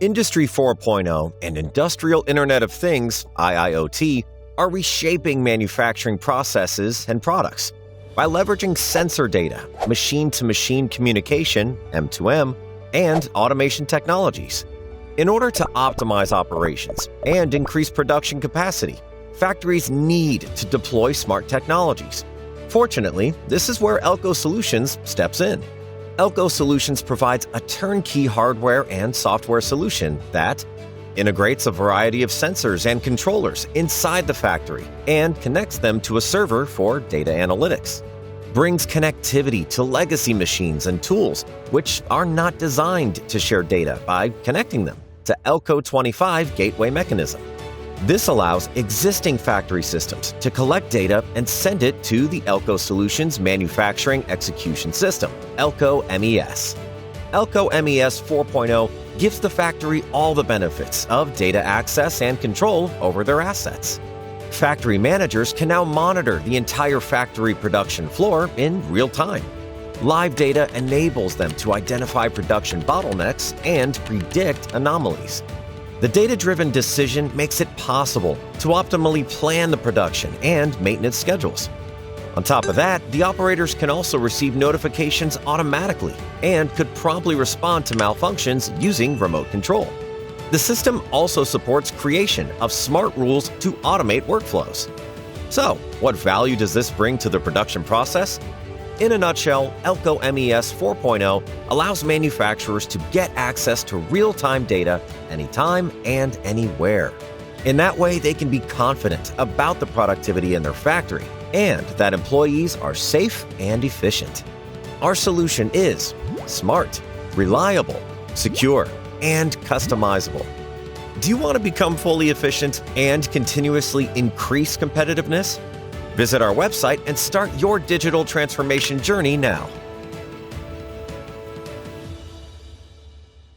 Industry 4.0 and Industrial Internet of Things, IIoT, are reshaping manufacturing processes and products. By leveraging sensor data, machine-to-machine communication, M2M, and automation technologies. In order to optimize operations and increase production capacity, factories need to deploy smart technologies. Fortunately, this is where Elco Solutions steps in. Elco Solutions provides a turnkey hardware and software solution that integrates a variety of sensors and controllers inside the factory and connects them to a server for data analytics. Brings connectivity to legacy machines and tools which are not designed to share data by connecting them to Elco 25 gateway mechanism. This allows existing factory systems to collect data and send it to the Elco Solutions Manufacturing Execution System, ElcoMES. ElcoMES 4.0 gives the factory all the benefits of data access and control over their assets. Factory managers can now monitor the entire factory production floor in real time. Live data enables them to identify production bottlenecks and predict anomalies. The data-driven decision makes it possible to optimally plan the production and maintenance schedules. On top of that, the operators can also receive notifications automatically and could promptly respond to malfunctions using remote control. The system also supports creation of smart rules to automate workflows. So, what value does this bring to the production process? In a nutshell, ElcoMES 4.0 allows manufacturers to get access to real-time data anytime and anywhere. In that way, they can be confident about the productivity in their factory and that employees are safe and efficient. Our solution is smart, reliable, secure, and customizable. Do you want to become fully efficient and continuously increase competitiveness? Visit our website and start your digital transformation journey now.